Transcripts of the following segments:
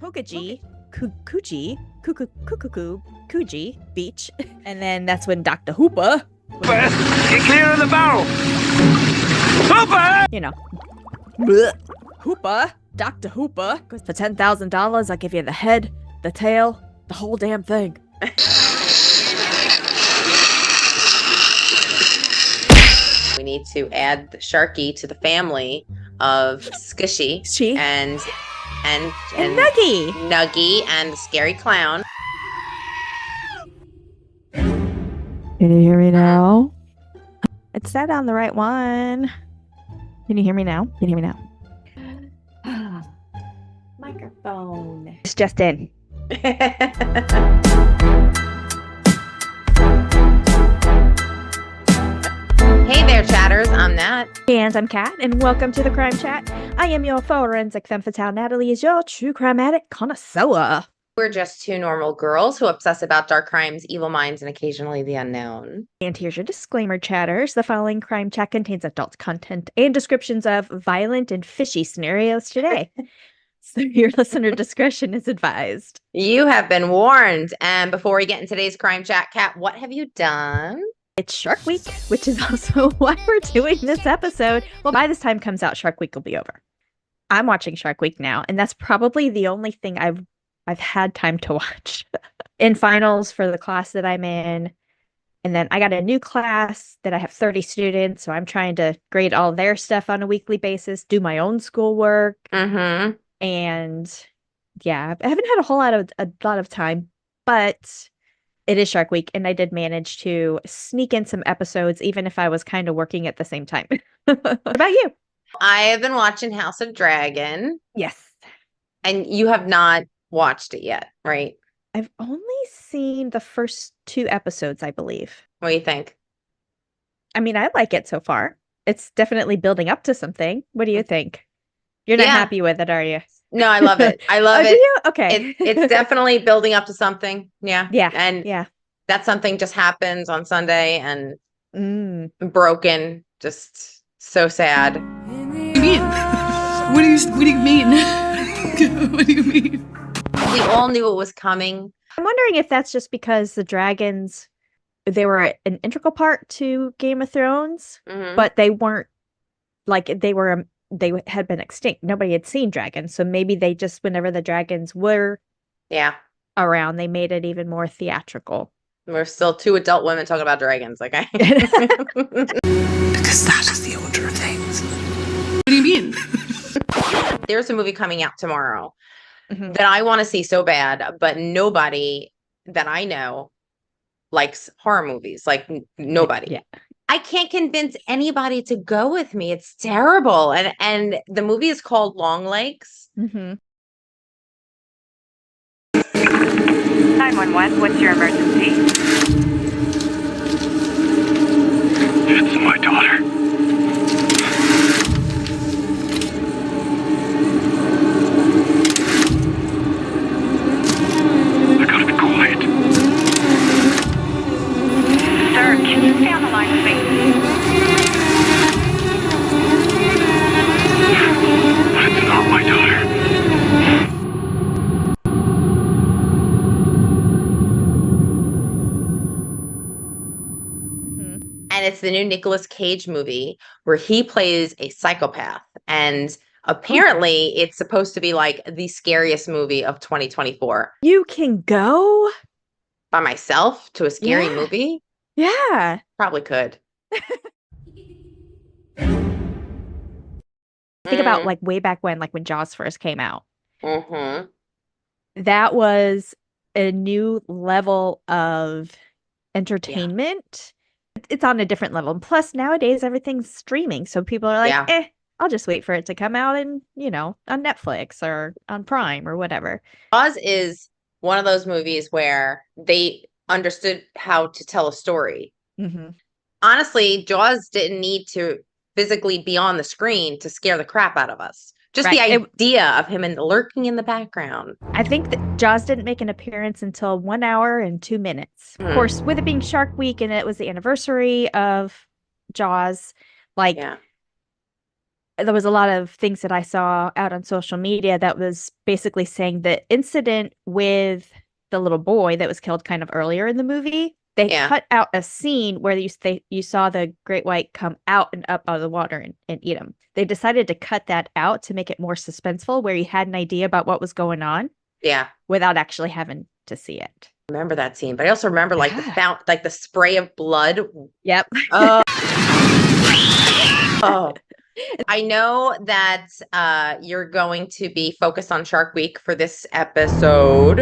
Pokaji, Kuji, Kuji Beach, and then that's when Dr. Hooper. Get clear of the barrel! Hooper! You know, bleh. Hooper, Dr. Hooper. Goes for $10,000. I'll give you the head, the tail, the whole damn thing. We need to add Sharky to the family of Squishy and Nuggy. Nuggy and the Scary Clown. Can you hear me now? It's set on the right one. Can you hear me now? Can you hear me now? Microphone. It's just in. Hey there, chatters. I'm Nat. And I'm Kat, and welcome to the Crime Chat. I am your forensic femme fatale. Natalie is your true crime addict connoisseur. We're just two normal girls who obsess about dark crimes, evil minds, and occasionally the unknown. And here's your disclaimer, chatters. The following Crime Chat contains adult content and descriptions of violent and fishy scenarios today. So your listener discretion is advised. You have been warned. And before we get into today's Crime Chat, Kat, what have you done? It's Shark Week, which is also why we're doing this episode. Well, by this time comes out, Shark Week will be over. I'm watching Shark Week now, and that's probably the only thing I've had time to watch. In finals for the class that I'm in. And then I got a new class that I have 30 students, so I'm trying to grade all their stuff on a weekly basis, do my own schoolwork. Mm-hmm. And yeah, I haven't had a lot of time, but it is Shark Week, and I did manage to sneak in some episodes, even if I was kind of working at the same time. What about you? I have been watching House of Dragon. Yes. And you have not watched it yet, right? I've only seen the first 2 episodes, I believe. What do you think? I mean, I like it so far. It's definitely building up to something. What do you think? You're not happy with it, are you? No, I love it. I love it. Do you? Okay. It's definitely building up to something. Yeah. Yeah. And yeah. that something just happens on Sunday and broken. Just so sad. What do you mean? What do you mean? What do you mean? We all knew it was coming. I'm wondering if that's just because the dragons, they were an integral part to Game of Thrones, but they weren't like they had been extinct. Nobody had seen dragons. So maybe they just, whenever the dragons were around, they made it even more theatrical. We're still 2 adult women talking about dragons. Like because that is the order of things. What do you mean? There's a movie coming out tomorrow that I want to see so bad, but nobody that I know likes horror movies. Like nobody. Yeah. I can't convince anybody to go with me. It's terrible. And the movie is called Long Legs. 911, what's your emergency? It's my daughter. I gotta be quiet. Sir, can you stay on the line with me? But it's not my daughter. And it's the new Nicolas Cage movie where he plays a psychopath. And apparently it's supposed to be like the scariest movie of 2024. You can go? By myself to a scary movie? Yeah. Probably could. Think about like way back when Jaws first came out. Mm-hmm. That was a new level of entertainment. It's on a different level. And plus, nowadays, everything's streaming. So people are like, I'll just wait for it to come out and, on Netflix or on Prime or whatever. Jaws is one of those movies where they understood how to tell a story. Honestly, Jaws didn't need to physically be on the screen to scare the crap out of us. Just Right. the idea of him lurking in the background. I think that Jaws didn't make an appearance until 1 hour and 2 minutes. Of Hmm. course, with it being Shark Week and it was the anniversary of Jaws, like Yeah. there was a lot of things that I saw out on social media that was basically saying the incident with the little boy that was killed kind of earlier in the movie. They Yeah. cut out a scene where you saw the great white come out and up out of the water and eat him. They decided to cut that out to make it more suspenseful, where you had an idea about what was going on Yeah. without actually having to see it. Remember that scene, but I also remember like Yeah. the spray of blood. Yep. Oh. Oh. I know that you're going to be focused on Shark Week for this episode.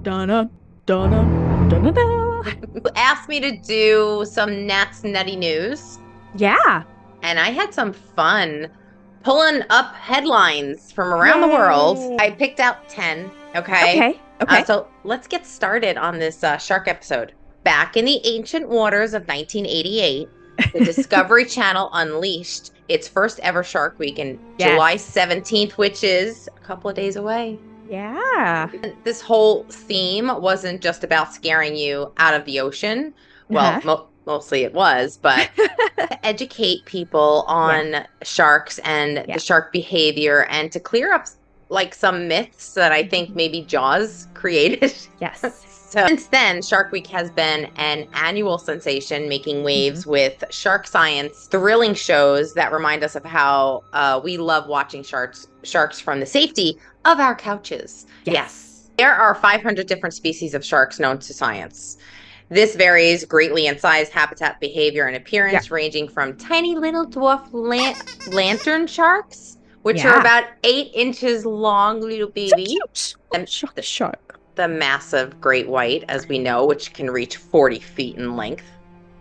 Dun-dun, dun-dun, dun-dun-dun. You asked me to do some Nat's Nutty News, Yeah. and I had some fun pulling up headlines from around the world. Yay. I picked out 10, okay? Okay. So let's get started on this shark episode. Back in the ancient waters of 1988, the Discovery Channel unleashed its first ever Shark Week in July 17th, which is a couple of days away. Yeah. And this whole theme wasn't just about scaring you out of the ocean. Well, mostly it was, but to educate people on sharks and the shark behavior and to clear up like some myths that I think maybe Jaws created. Yes. So since then, Shark Week has been an annual sensation, making waves with shark science, thrilling shows that remind us of how we love watching sharks from the safety of our couches. Yes. There are 500 different species of sharks known to science. This varies greatly in size, habitat, behavior, and appearance, ranging from tiny little dwarf lantern sharks, which are about 8 inches long, little baby. So cute. And Shark. the massive great white, as we know, which can reach 40 feet in length.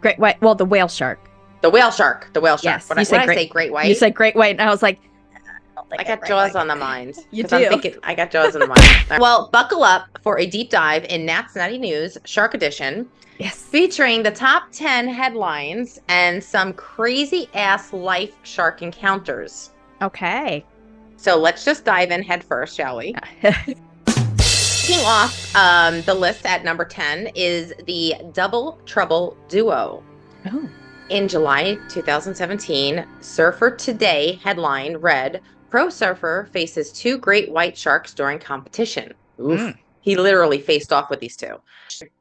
Great white. Well, the whale shark. The whale shark. Yes. What did I say? Great white? You said great white, and I was like, I got Jaws on the mind. You 'Cause do. I'm thinking, I got Jaws on the mind. Well, buckle up for a deep dive in Nat's Nutty News Shark Edition. Yes. Featuring the top 10 headlines and some crazy ass life shark encounters. Okay. So let's just dive in head first, shall we? Kicking off the list at number 10 is the Double Trouble duo. Oh. In July 2017, Surfer Today headline read, "Pro surfer faces 2 great white sharks during competition." Oof. He literally faced off with these 2.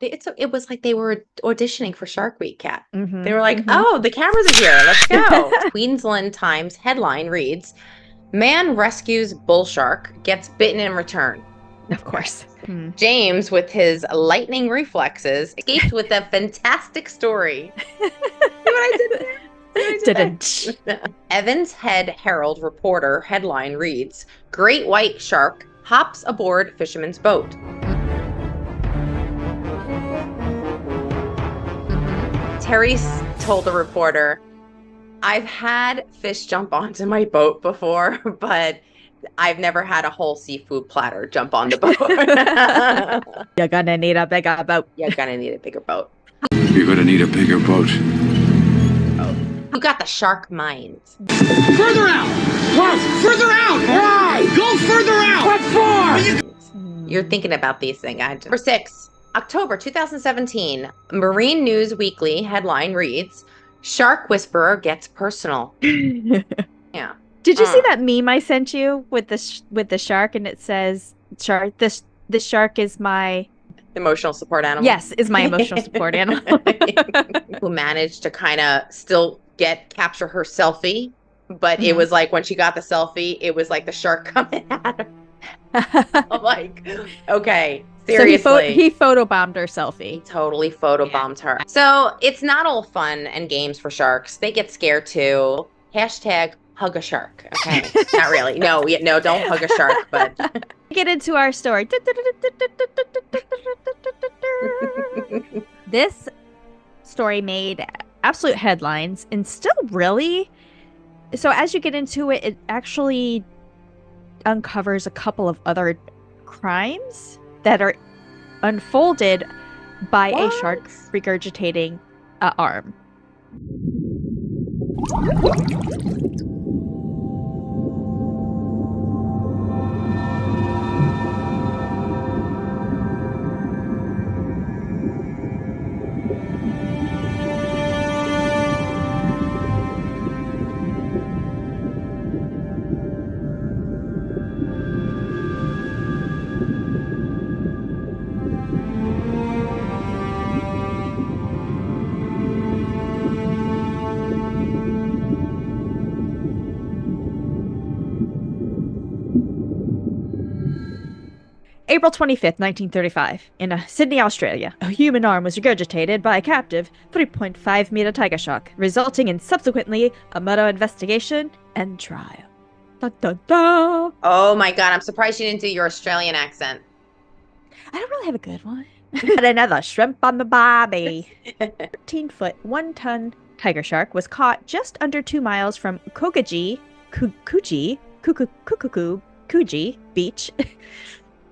It was like they were auditioning for Shark Week, Kat. They were like, oh, the cameras are here. Let's go. Queensland Times headline reads, "Man rescues bull shark, gets bitten in return." Of course. James, with his lightning reflexes, escaped with a fantastic story. See what I did there? Evans Head Herald reporter headline reads, "Great white shark hops aboard fisherman's boat." Terry told the reporter, "I've had fish jump onto my boat before, but I've never had a whole seafood platter jump on the boat." You're gonna need a bigger boat. You're gonna need a bigger boat. You're gonna need a bigger boat. You got the shark mind. Further out! What? Further out! Why? Go further out! What for? You're thinking about these things. Number 6, October 2017. Marine News Weekly headline reads, "Shark Whisperer gets personal." Yeah. Did you see that meme I sent you with the shark, and it says, "Shark, this shark is my emotional support animal." Yes, is my emotional support animal. Who managed to kind of still capture her selfie, but it was like when she got the selfie, it was like the shark coming at her. I'm like, okay, seriously. So he photobombed her selfie. He totally photobombed her. So it's not all fun and games for sharks. They get scared too. Hashtag hug a shark. Okay, not really. No, don't hug a shark. But get into our story. This story made absolute headlines and still really. So as you get into it, it actually uncovers a couple of other crimes that are unfolded by a shark regurgitating an arm. April 25th, 1935, in Sydney, Australia, a human arm was regurgitated by a captive 3.5-meter tiger shark, resulting in subsequently a murder investigation and trial. Dun, dun, dun. Oh my God, I'm surprised you didn't do your Australian accent. I don't really have a good one. But another shrimp on the barbie. 13-foot, 1-ton tiger shark was caught just under 2 miles from Kukuji Beach.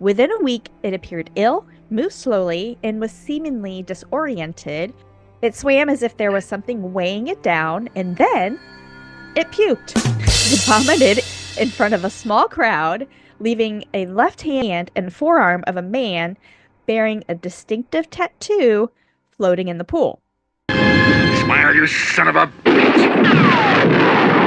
Within a week, it appeared ill, moved slowly, and was seemingly disoriented. It swam as if there was something weighing it down, and then it puked. It vomited in front of a small crowd, leaving a left hand and forearm of a man bearing a distinctive tattoo floating in the pool. Smile, you son of a bitch!